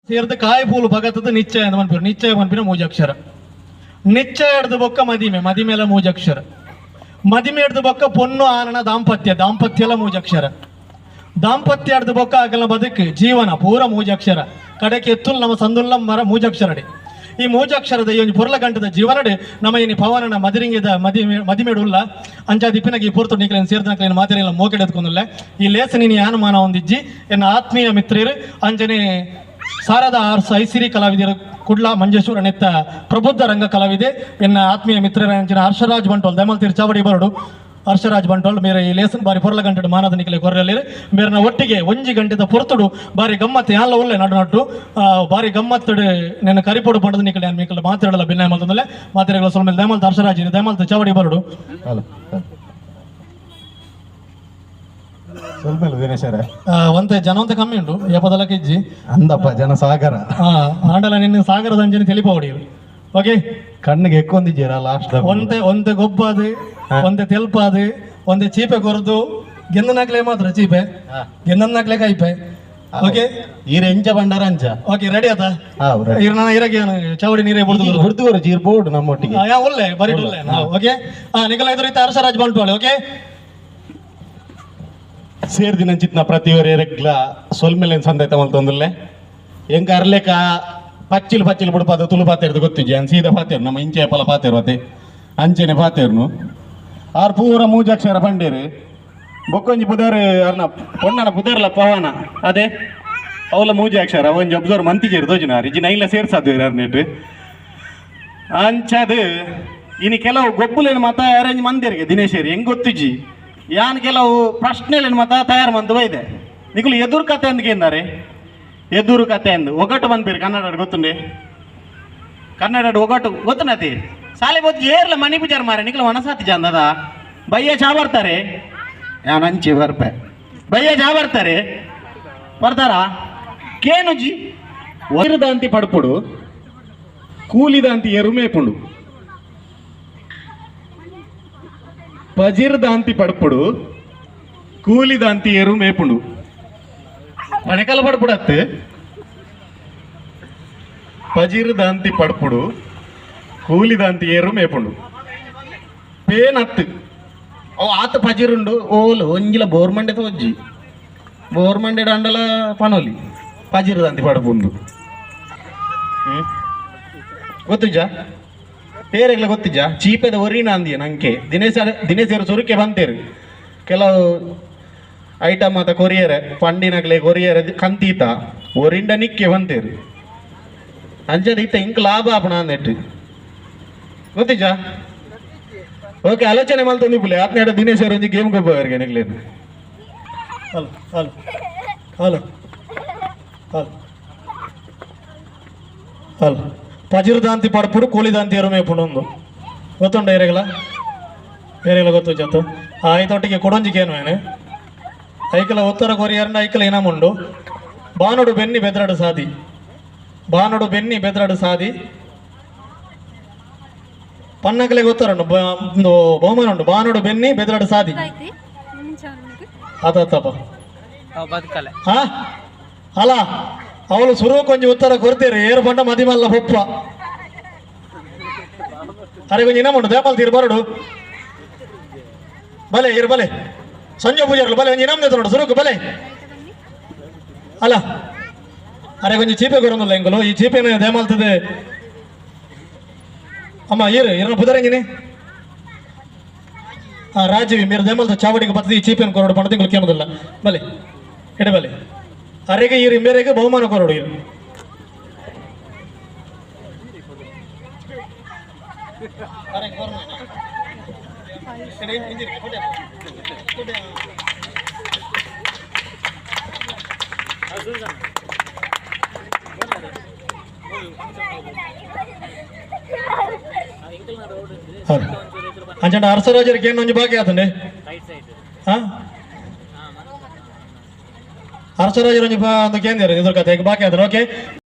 ಸೇರ್ದ ಕಾಯಿ ಪೂಲು ಭಗತದ ನಿಶ್ಚಯ ಅಂತ ಮನ್ಪಿರು ನಿಶ್ಚಯ ಮನ್ಪಿನ ಮೂಜಾಕ್ಷರ ನಿಶ್ಚಯ ಹಿಡ್ದು ಬೊಕ್ಕ ಮದಿಮೆ ಮದಿಮೆಲ ಮೂಜಾಕ್ಷರ ಮದಿಮೆ ಹಿಡ್ದು ಬೊಕ್ಕ ಪೊನ್ನು ಆನನ ದಾಂಪತ್ಯ ದಾಂಪತ್ಯಲ ಮೂಜಾಕ್ಷರ ದಾಂಪತ್ಯ ಹಿಡ್ದು ಬೊಕ್ಕ ಆಗಲ ಬದುಕು ಜೀವನ ಪೂರ ಮೂಜಾಕ್ಷರ ಕಡೆಗೆ ಎತ್ತುಲ್ ನಮ್ಮ ಸಂದುಲ್ಲ ಮರ ಮೂಜಾಕ್ಷರಡೆ ಈ ಮೂಜಾಕ್ಷರದ ಈ ಒಂದು ಪುರ್ಲ ಗಂಟದ ಜೀವನಡೆ ನಮ್ಮ ಇನಿ ಪವನನ ಮದಿರಿಂಗಿದ ಮದಿಮೇಡುಲ್ಲ ಅಂಚಾದ ಇಪ್ಪಿನಾಗ ಈ ಪೂರ್ತು ನಿಕ್ಲೇನು ಸೇರ್ದನಕ್ಲೇನು ಮಾತಿರಲ್ಲ ಮೋಕೆಡೆತ್ಕೊಂಡಲ್ಲ ಈ ಲೇಸನಿನಿ ಯಾನಮಾನ ಹೊಂದಿಜ್ಜಿ ಎನ್ನ ಆತ್ಮೀಯ ಮಿತ್ರರು ಅಂಜನೆ ಸಾರದ ಆರ್ಸ ಐಸಿರಿ ಕಲಾವಿದರು ಕುಡ್ಲ ಮಂಜೇಶ್ವರ ನೆತ್ತ ಪ್ರಬುದ್ಧ ರಂಗ ಕಲಾವಿದೆ ಎನ್ನ ಆತ್ಮೀಯ ಮಿತ್ರರ ಅಂಚಿನ ಹರ್ಷರಾಜ್ ಬಂಟೋಲ್ ದಮಲ್ ಚಾವಡಿ ಬರಡು ಹರ್ಷರಾಜ್ ಬಂಟೋಲ್ ಮೇರೆ ಈ ಲೇಸನ್ ಬಾರಿ ಪೊರ್ಲ ಗಂಟೆ ಮಾನದ ನಿಖಲೆ ಕೊರ್ರಲ್ಲಿ ಮೇರೆನ ಒಟ್ಟಿಗೆ ಒಂಜಿ ಗಂಟೆದ ಪುರ್ತುಡು ಬಾರಿ ಗಮ್ಮತ್ತು ಯಾಲ ಒಳ್ಳೆ ನಡು ಬಾರಿ ಗಮ್ಮತ್ತಡು ನೆನ ಕರಿಪೋಡು ಪಂಡದ ನಿಖಲೆ ನಾನು ಮೀಕಲ ಮಾತಾಡಲ್ಲ ಭಿನ್ನ ಮಲ್ತಂದಲ್ಲ ಮಾತಾಡಲ್ಲ ಸ್ವಲ್ಪ ದಮಲ್ತ ಹರ್ಷರಾಜ್ ದಮಲ್ತ ಚಾವಡಿ ಬರಡು ಸ್ವಲ್ಪ ದಿನೇಶರ ಒಂತೆ ಜನ ಅಂತ ಕಮ್ಮಿ ಉಂಟು ಎಪ್ಪದಲ್ಲ ಕೆಜಿ ಅಂದಪ್ಪ ಜನ ಸಾಗರ ಆಂಡಲ ನಿನ್ನ ಸಾಗರದ ಅಂಜನೆ ತೆಲಿಪೋಡಿ ಓಕೆ ಕಣ್ಣಿಗೆ ಎಕ್ಕೊಂದಿದ್ದೀರಾ ಲಾಸ್ಟ್ ಒಂತೆ ಗೊಬ್ಬದು ಒಂತೆ ತೆಲ್ಪಾದು ಒಂತೆ ಚೀಪೆ ಕೊರದು ಗೆಂದನಾಗ್ಲೆ ಮಾತ್ರ ಚೀಪೆ ಗೆಂದನಾಗ್ಲೆ ಕೈಪೆ ಓಕೆ ಈರ ಎಂಚ ಬಂಡಾರ ಅಂಚ ಓಕೆ ರೆಡಿ ಆತ ಇರ್ನ ಇರಗೆ ಚವಡಿ ನೀರೇ ಹುಡ್ದುವರು ಚೀರ್ ಬೋರ್ಡ್ ನಮ್ಮೊಟ್ಟಿಗೆ ಒಳ್ಳೆ ಬರೀ ಒಳ್ಳೆ ಓಕೆ ನಿಖಲ ಇದ್ರ ಹರ್ಷರಾಜ್ ಬಂಟ್ವಾಳೆ ಓಕೆ ಸೇರ್ದಿನ ಚಿತ್ನ ಪ್ರತಿಯೊರೆ ರೆಗ್ಲ ಸೊಲ್ಮೇಲೇನು ಸಂದೈತ ಮಲ್ತೊಂದುಲ್ಲೆ ಎಂಕ ಅರ್ಲೆಕ ಪಚ್ಚಿಲು ಬಿಡ್ಪಾದ ತುಳು ಪಾತೇರ್ದು ಗೊತ್ತಿಜ್ಜಿ ಅನ್ ಸೀದಾ ಪಾತೇರು ನಮ್ಮ ಇಂಚೆ ಪಲ ಪಾತೇರು ಅತ್ತೆ ಅಂಚೆನೆ ಪಾತೇರ್ನು ಆರ್ ಪೂರ ಮೂಜಾಕ್ಷರ ಪಂಡೇರು ಬೊಕ್ಕೊಂಜಿ ಪುದರ್ ಅರ್ನ ಪೊಣ್ಣನ ಪುದರ್ಲ ಪವನ ಅದೇ ಅವಲ ಮೂಜಾಕ್ಷರ ಒಂಜಿ ಒಬ್ಸರ್ವ್ ಮಂತಿಜೇರು ದೋಜಿನ ಇಜ್ಜಿ ನೈಲ ಸೇರ್ಸಾದು ಅರ್ನೇಟ್ ಅಂಚದು ಇನ್ನು ಕೆಲವು ಗೊಬ್ಬುಲೇನು ಮಾತ ಅರೇಂಜ್ ಮಂದಿರಿಗೆ ದಿನೇಶೇರಿ ಹೆಂಗ್ ಗೊತ್ತಿಜ್ಜಿ ಯಾನ್ ಕೆಲವು ಪ್ರಶ್ನೆಲೇನು ಮಾತ ತಯಾರು ಮಂದು ಬೈದೆ ನಿಖಲು ಎದುರು ಕತೆ ಅಂದ್ಕೇಂದಾರೆ ಎದುರು ಕತೆ ಅಂದು ಒಗಟು ಬಂದ್ಬಿರಿ ಕನ್ನಡ ಗೊತ್ತುಂಡೆ ಕನ್ನಡ ಒಗಟು ಗೊತ್ತುನತಿ ಸಾಲೆ ಗೊತ್ತು ಏರ್ಲ ಮನಿ ಪೂಜಾರ್ ಮಾರೆ ನಿಖಲು ಮನಸಾತಿ ಚಂದದ ಬಯ್ಯ ಚಾ ಬರ್ತಾರೆ ಯಾನ್ ಅಂಚೆ ಬರ್ಪೆ ಬಯ್ಯ ಚಾ ಬರ್ತಾರೆ ಬರ್ತಾರಾ ಕೇನುಜಿ ಒರಿದಂತಿ ಪಡ್ಪುಡು ಕೂಲಿದಂತಿ ಎರುಮೇಪುಂಡು పజిర్దాంతి పడుపుడు కూలిదాంతి ఎరు మేపుడు పనకల పడుపుడు అత్తే పజిర్దాంతి పడుపుడు కూలిదాంతి ఎరు మేపుడు పేనత్తు ఓ ఆత పజిరుండు ఓలు ఒంజిల బోర్మండెతో వచ్చి బోర్మండెడు అండల పనోలి పజిర్దాంతి పడుపుండు ಗೊತ್ತುಜಾ ಪೇರೆಗ್ಲ ಗೊತ್ತಿಜ್ಜ ಚೀಪೆದ ಒರಿನ ಅಂದಿಯ ನಂಗೆ ದಿನೇಶರು ಸುರುಕೆ ಬಂತೇರು ಕೆಲವು ಐಟಮ್ ಅದ ಕೊರಿಯರ್ ಪಂಡಿನಗ್ಲೆ ಕೊರಿಯರ್ ಕಂತೀತ ಒರಿಂಡ ನಿಕ್ಕೆ ಬಂತೇರು ಅಂಚದ ಇತ್ತ ಇಂಕ್ ಲಾಭ ಆಪಣ ಅಂದೆಟ್ಟು ಗೊತ್ತಿಜ್ಜ ಓಕೆ ಆಲೋಚನೆ ಮಲ್ತಂದಿ ಪುಲೆ ಆತ್ನೇಡ ದಿನೇಶರು ಒಂಜಿ ಗೇಮ್ ಗೊಬ್ಬವರಿಗೆ ನೆಗ್ಲೇನು hello hello hello hello hello పజిరుదాంతి పడుపుడు కూలిదాంతి ఎరుమేపుడు ఉంది ಗೊತ್ತುಂಡ ಏರೆಗಳ ಗೊತ್ತು ಜತ್ತು ಐತೊಟ್ಟಿಗೆ ಕೊಡೊಂಜಿಗೇನು ಏನೆ ಐಕಲ ಉತ್ತರ ಕೊರಿಯರ್ನ ಐಕಲ ಇನಮುಂಡು ಬಾನುಡು ಬೆನ್ನಿ ಬೆದ್ರಾಡು ಸಾದಿ ಬಾನುಡು ಬೆನ್ನಿ ಬೆದ್ರಾಡು ಸಾದಿ ಪನ್ನಕಲೆ ಗೊತ್ತರಣ್ಣು ಒಂದು ಬಹುಮಾನ ಉಂಟು ಬಾನುಡು ಬೆನ್ನಿ ಬೆದ್ರಾಡು ಸಾದಿ ಆತಪ್ಪ ಹಾ ಅಲ್ಲ ಅವಳು ಸುರು ಕೊಂಚ ಉತ್ತರ ಕೊಡ್ತೀರಿ ಏರು ಪಂಡ ಮದಿಮಲ್ಲ ಪೊಪ್ಪ ಅರೆ ಕೊಂಚ ಇನಮುಂಡು ದೇಪಲ್ ತೀರು ಬರಡು ಬಲೆ ಇರು ಬಲೆ ಸಂಜೆ ಪೂಜಾರ್ಲು ಬಲೆ ಒಂಜಿ ಇನಮ್ ನೋಡು ಸುರುಕು ಬಲೆ ಅಲ್ಲ ಅರೆ ಕೊಂಚ ಚೀಪೆ ಕೊರೊಂದಿಲ್ಲ ಎಂಗಲು ಈ ಚೀಪೆನ ದೇಮಲ್ತದೆ ಅಮ್ಮ ಇರನ ಪುದರಂಗಿನಿ ರಾಜೀವಿ మీరు ದೇಮಲ್ತ ಚಾವಡಿಗೆ ಬರ್ತದೆ ಈ ಚೀಪೆನ ಕೊರಡು ಪಂಡ ತಿಂಗಳು ಕೇಳೋದಿಲ್ಲ ಬಲೆ ಎಡೆ ಬಲೆ ಅರೆಗೆ ಇರಿ ಮೇರೆಗೆ ಬಹುಮಾನ ಕೊರಡು ಇರು ಅಂಚಂಡ ಹರ್ಷರಾಜರಿಗೆ ಏನು ಒಂಜಿ ಬಾಕಿ ಆತಂಡೆ ಹರ್ಷರಾಜರು ಒಂದು ಕೇಂದ್ರ ಇದ್ರ ಕತೆ ಬಾಕಿ ಆದ್ರೆ ಓಕೆ